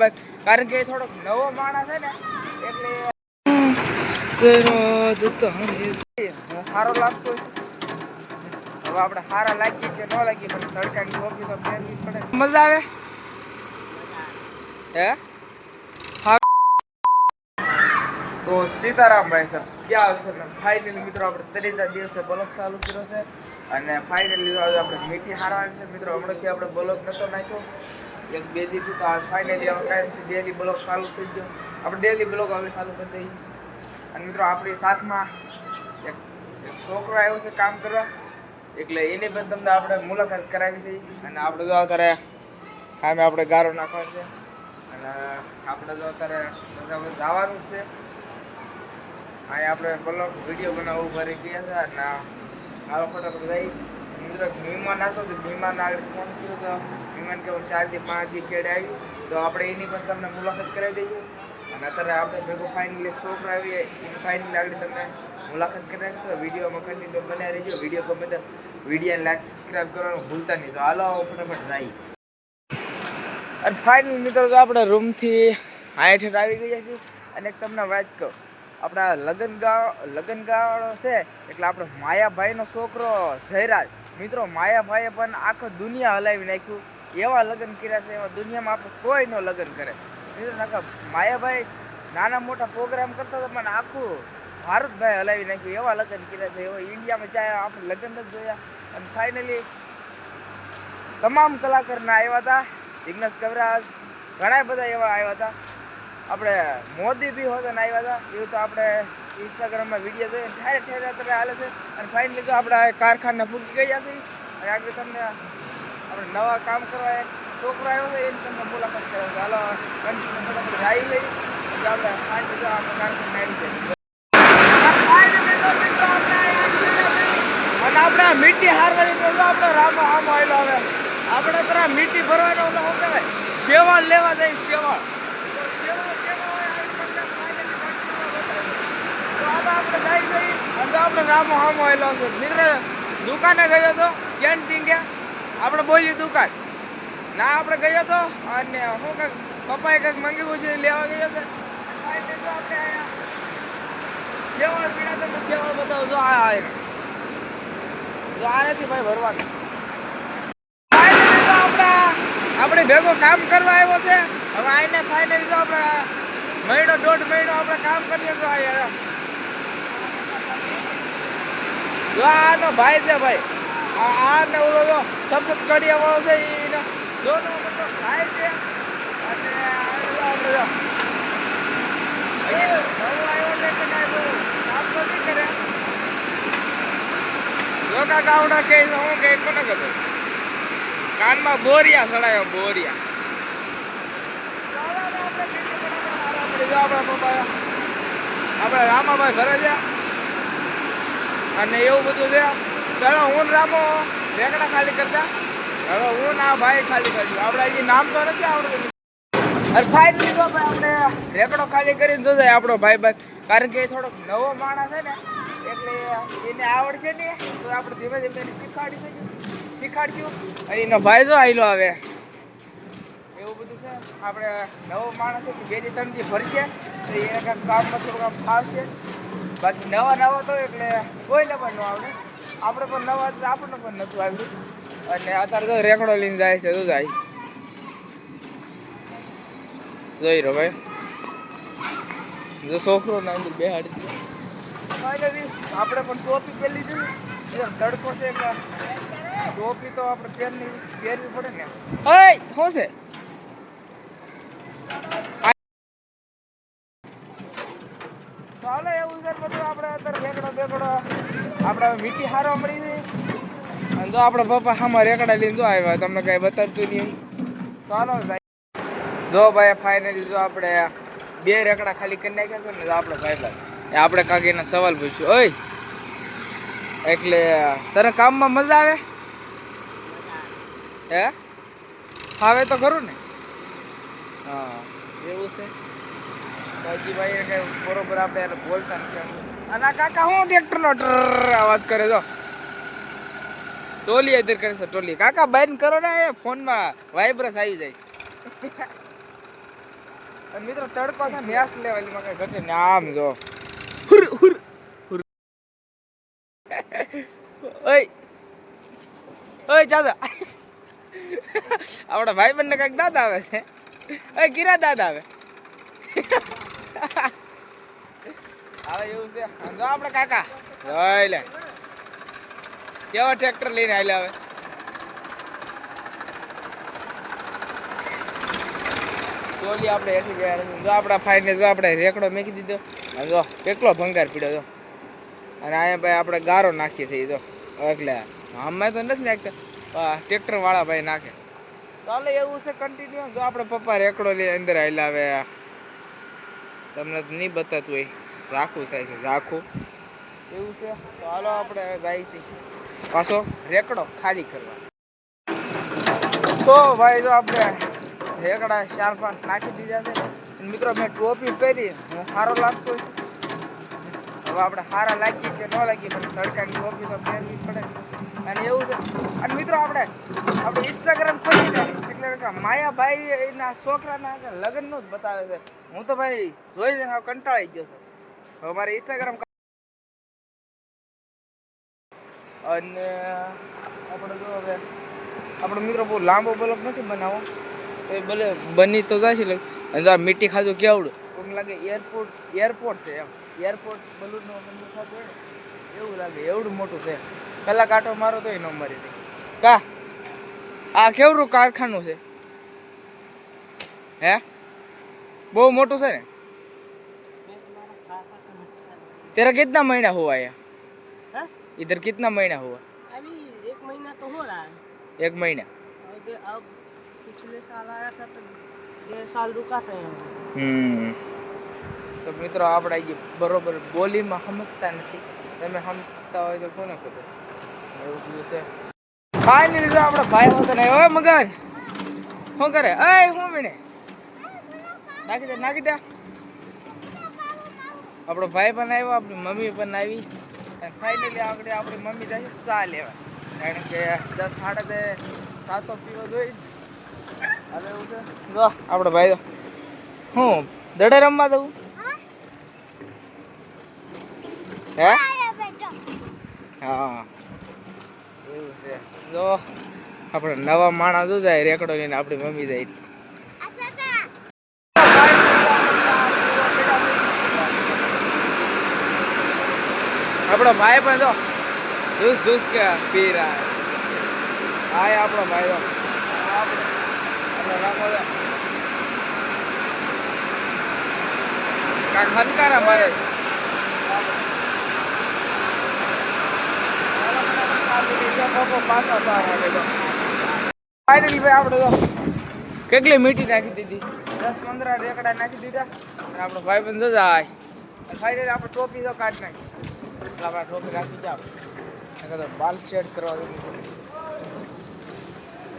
ભાઈ કારણ કે થોડોક નવો માણસ છે ને એટલે સારો લાગતો હવે આપણે સારા લાગીએ કે ન લાગીએ પણ તડકાની ટોપી તો પહેરવી પડે મજા આવે હે તો સીતારામ ભાઈ સર ક્યાં આવશે ને ફાઇનલી મિત્રો આપણે ત્રીજા દિવસે બ્લોગ ચાલુ કર્યો છે અને ફાઇનલી આપણે મીઠી હારવાની છે મિત્રો હમણાંથી આપણે બ્લોગ નહોતો નાખ્યો 1-2 દિવસથી તો આ ફાઇનલી હવે ટાઈમથી ડેલી બ્લોગ ચાલુ થઈ ગયો આપણે ડેલી બ્લોગ હવે ચાલુ કરી દઈએ અને મિત્રો આપણી સાથમાં એક છોકરો આવ્યો છે કામ કરવા એટલે એની પણ તમને આપણે મુલાકાત કરાવી છે અને આપણે જો અત્યારે સામે આપણે ગારો નાખવાનો છે અને આપણે જો અત્યારે જવાનું જ છે અહીંયા આપણે બ્લોગ વિડીયો બનાવવું ભરી ગયા છે અને આવો ફટાફટ જઈ મિત્રો મહેમાન હતો તો મહેમાન આગળ ફોન કર્યો તો મહેમાન કેવું 4 થી 5 દી ખેડે આવી તો આપણે એની પણ તમને મુલાકાત કરાવી દઈશું અને અત્યારે આપણે ભેગો ફાઇનલી છોકરા આવી એની ફાઇનલી આગળ તમને મુલાકાત કરાવી તો વિડીયોમાં કન્ટિન્યુ બનાવી રહેજો વિડીયો ગમે તો વિડીયો લાઈક સબસ્ક્રાઈબ કરવાનું ભૂલતા નહીં તો હાલો ફટાફટ જઈએ અને ફાઇનલી મિત્રો તો આપણે રૂમથી આઠ આવી ગયા છીએ અને એક તમને વાત કહું આપણા લગનગાળો છે એટલે આપણે માયાભાઈનો છોકરો જયરાજ મિત્રો માયાભાઈએ પણ આખો દુનિયા હલાવી નાખ્યું એવા લગ્ન કર્યા છે એવા દુનિયામાં આપણે કોઈ ન લગ્ન કરે મિત્રો નાખા માયાભાઈ નાના મોટા પ્રોગ્રામ કરતા હતા પણ આખું ભારતભાઈ હલાવી નાખ્યું એવા લગ્ન કર્યા છે એવા ઇન્ડિયામાં ચાહે આપણે લગ્ન જ જોયા અને ફાઇનલી તમામ કલાકારના આવ્યા હતા જિગ્નેશ કવરાજ ઘણા બધા એવા આવ્યા હતા આપણે મોદી બી હોતા ને આવ્યા હતા એવું તો આપણે ઇન્સ્ટાગ્રામમાં વિડીયો જોઈએ ઠેરે ઠેરે અત્યારે હાલે છે અને ફાઇનલી તો આપણે કારખાના પૂકી ગયા છે અને આગળ તમને આપણે નવા કામ કરવા એક છોકરો આવ્યો છે એની તમને મુલાકાત કરાવે છે હાલો ફટાફટ જાય લઈ એટલે આપણે ફાઇનલી તો આપણે કારખાના આવી જાય અને આપણે મીઠી હારવાની તો આપણે રામો આમ આવેલો હવે આપણે તરફ મીઠી ભરવાનો શું કહેવાય સેવાળ લેવા જાય સેવાળ આપણે રામો હામો આવેલો છે મિત્ર દુકાને ગયો હતો કેન્ટીન ગયા આપણે બોલી દુકાન ના આપણે ગયો હતો અને શું કંઈક પપ્પાએ કંઈક મંગાવ્યું છે લેવા ગયો છે સેવાળ પીડા તમે સેવાળ બતાવો જો આ નથી ભાઈ ભરવાનું આપણે ભેગો કામ કરવા આવ્યો છે હવે આઈને ફાઇનલી તો આપણે મહિનો 1.5 મહિનો આપણે કામ કરીએ તો આનો ભાઈ છે ભાઈ આ ને ઓલો જો સફેદ કડિયા વાળો છે એને દોનો ભાઈ છે અને આપણે જો યોગા ગાવડા કે હું કે કોને કહેતો કાનમાં બોરિયા ચડાયો બોરિયા આપણે રામાભાઈ ઘરે છે અને એવું બધું છે પેલો હું રામો રેકડા ખાલી કરતા હવે હું ના ભાઈ ખાલી કરજો આપણે હજી નામ તો નથી આવડતું અરે ફાઇનલી તો આપણે રેકડો ખાલી કરીને જોજે આપણો ભાઈ કારણ કે એ થોડોક નવો માણસ છે ને એટલે એને આવડશે ને તો આપણે ધીમે ધીમે એને શીખાડ્યું અને એનો ભાઈ જો આવેલો આવે એવું બધું છે આપણે નવો માણસ છે 2 થી 3 દી ભરશે તો એને કાંઈક કામમાં થોડું કામ ફાવશે બાકી નવા તો એટલે કોઈને પણ ન આવડે આપણે પણ નવા આપણને પણ નહોતું આવ્યું અને અત્યારે તો રેકડો લઈને જાય છે તો જાય જોઈ રહ્યો ભાઈ જો છોકરો ના અંદર બેહાડી ફાઇનલી આપણે પણ ટોપી પહેરી લીધી તડકો છે એટલે ટોપી તો આપણે પહેરવી પડે ને ઓય શું છે ચાલો એવું છે બધું આપણે અત્યારે રેકડો બેકડો આપણે મીઠી હારો મળી છે અને જો આપણા પપ્પા આમાં રેકડા લઈને જો આવ્યા તમને કઈ બતાવતું નહીં ચાલો જો ભાઈ ફાઇનલી જો આપણે 2 રેકડા ખાલી કરી નાખ્યા છે ને આપણે ભાઈ આપણે કાકીને સવાલ પૂછ્યો ઓય એટલે તને કામમાં મજા આવે હે આવે તો ખરું ને હા એવું છે બાકી ભાઈ કે બરોબર આપણે એને બોલતા નથી અને કાકા હું ટ્રેક્ટરનો અવાજ કરે જો ટોલી ઇધર કરે છે ટોલી કાકા બંધ કરો ને એ ફોનમાં વાઇબ્રસ આવી જાય અને મિત્રો તડકો છે ન્યાસ લેવલમાં કઈ ઘટે ને આમ જો હુર હુર હુર ઓય ઓય ચાલો આપણા ભાઈ બંને કઈક દાદા આવે છે ઓય કિરા દાદા આવે હવે એવું છે જો આપણે કાકા જોઈ લે કેવો ટ્રેક્ટર લઈને આવેલા હવે ચોલી આપણે હેઠી ગયા જો આપણા ફાઈને જો આપણે રેકડો મેકી દીધો જો કેટલો ભંગાર પીડ્યો જો અને અહીંયા ભાઈ આપણે ગારો નાખીએ છીએ જો એટલે આમાં તો નથી નાખતા ટ્રેક્ટર વાળા ભાઈ નાખે ચાલો એવું છે કન્ટિન્યુ જો આપણે પપ્પા રેકડો લઈ અંદર આવેલા હવે તમને તો નહીં બતાતું હોય ઝાખું થાય છે ઝાખું એવું છે તો હાલો આપણે જાય છે પાછો રેકડો ખાલી કરવા તો ભાઈ જો આપણે રેકડા 4-5 નાખી દીધા છે મિત્રો મેં ટોપી પહેરી હું સારો લાગતો હવે આપણે સારા લાગીએ કે ન લાગીએ પણ તડકાની ટોપી તો પહેરવી પડે અને એવું છે અને મિત્રો આપણે ઇન્સ્ટાગ્રામ ખોલી જાય એટલે માયાભાઈ એના છોકરાના લગ્નનું જ બતાવે છે હું તો ભાઈ જોઈને હવે કંટાળી ગયો છું હવે મારે ઇન્સ્ટાગ્રામ અને આપણે જો હવે આપણો મિત્રો બહુ લાંબો બ્લોગ નથી બનાવો એ ભલે બની તો જાય છે અને જો આ મીઠી ખાધું કેવડું કોમ લાગે એરપોર્ટ છે એમ એરપોર્ટ બલૂનનું મંદિર ખાતું હોય ને એવું લાગે એવડું મોટું છે પહેલાં કાંટો મારો તો એ ન મારી દે કા આ કેવડું કારખાનું છે હે બહુ મોટું છે ને तेरा कितना महीना हुआ है इधर कितना महीना हुआ अभी 1 महीना तो हो रहा है 1 महीना अब पिछले साल आया था तो 1.5 साल रुका था તો મિત્રો આપણે જે બરોબર બોલીમાં સમજતા નથી તમે સમજતા હોય તો કોને ખબર એવું બધું છે ફાઇનલી જો આપણે ભાઈ હોતો ને ઓય મગર શું કરે અય હું વીણે નાખી દે આપણો ભાઈ પણ આવ્યો આપણી મમ્મી પણ આવી અને ફાઇનલી આપણે આપણી મમ્મી જાય છે ચા લેવા કારણ કે 10-10:30 પીવો જોઈએ હવે એવું છે જો આપણો ભાઈ તો હું દડે રમવા દઉં હે હા એવું છે જો આપણે નવા માણસ જો જાય રેકડો લઈને આપણી મમ્મી જાય આપણો ભાઈ પણ જો ધૂસ કે પી રહ્યા હાય આપણો ભાઈ જો આપણે રાખો જો કાંક હનકારા મારે ફાઇનલી ભાઈ આપણે તો કેટલી મીઠી નાખી દીધી 10-15 રેકડા નાખી દીધા અને આપણો ભાઈ પણ જો જાય ફાઇનલી આપણે ટોપી તો કાઢી નાખી એટલે આપણે ટોપી રાખી જાવ તો બાલ સેટ કરવા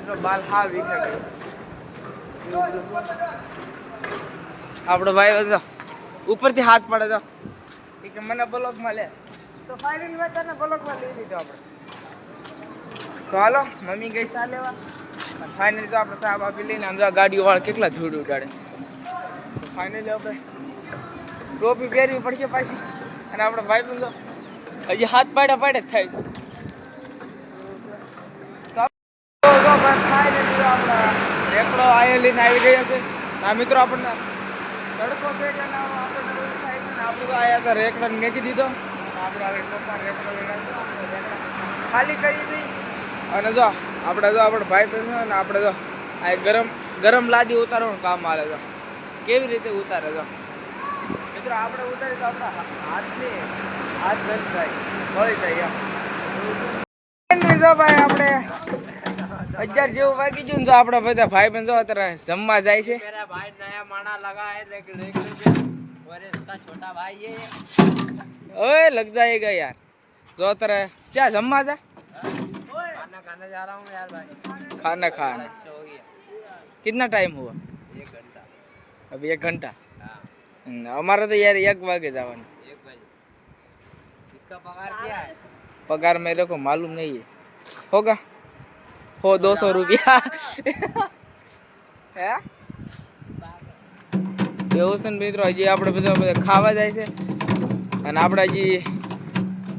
દો બાલ હા વીખા ગયો આપણો ભાઈ બધો ઉપરથી હાથ પડે તો કે મને બ્લોકમાં લે તો ફાઇનલી મેં તને બ્લોકમાં લઈ લીધો આપણે તો હાલો મમ્મી ગઈ ચા લેવા ફાઇનલી તો આપણે સાહેબ આપી લઈને આમ ગાડીઓ વાળા કેટલા ધૂળ ઉડાડે તો ફાઇનલી આપણે ટોપી પહેરવી પડશે પાછી અને આપણે ભાઈ પણ હજી હાથ પાડ્યા જ થાય છે રેકડો આયેલીને આવી ગયા છે આ મિત્રો આપણને તડકો છે એટલે આપણને થાય છે ને આપણે તો આવ્યા હતા રેકડો મેકી દીધો આપણે હવે રેકડો ખાલી કરી દઈ અને જો આપણે ભાઈ બહેન ને આપણે જો આ ગરમ લાદી ઉતારવાનું કામ આવે જો કેવી રીતે ઉતારે જો મિત્રો આપણે ઉતારી તો આપણા હાથ જલ જાય મળી જાય એમ જો ભાઈ આપણે 11 જેવું વાગી ગયું તો આપણા બધા ભાઈ બહેન જો અત્યારે જમવા જાય છે भाई नया माना लगा है देख और इसका छोटा भाई है ओए लग जाएगा यार जो तरह क्या जम्मा जा खाना खाने जा रहा हूँ यार भाई खाना खाना अच्छा हो गया कितना टाइम हुआ 1 घंटा अभी 1 घंटा हाँ हमारा तो यार 1 वागे जवान 1 बजे इसका पगार क्या है पगार मेरे को मालूम नहीं है होगा हो 200 रुपया है એવું છે ને મિત્રો, હજી આપણે બધા ખાવા જાય છે અને આપણે હજી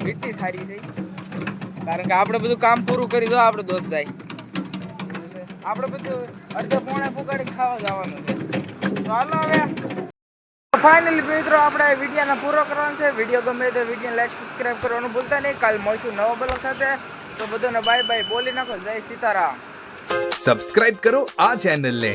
મીઠી થારી થઈ, કારણ કે આપણે બધું કામ પૂરું કરી દો આપણે દોસ્ત જાય. આપણે બધું અડધે પોણે પુગાડી ખાવા જવાનું છે. તો હાલો હવે ફાઇનલી મિત્રો આપણે વિડીયોને પૂરો કરવાનો છે. વિડીયો ગમે તો વિડીયો લાઈક સબસ્ક્રાઈબ કરવાનું ભૂલતા નહીં. કાલ મળશું નવા બ્લોગ સાથે. તો બધાને બાય બાય બોલી નાખો. જય સીતારામ. સબસ્ક્રાઇબ કરો આ ચેનલને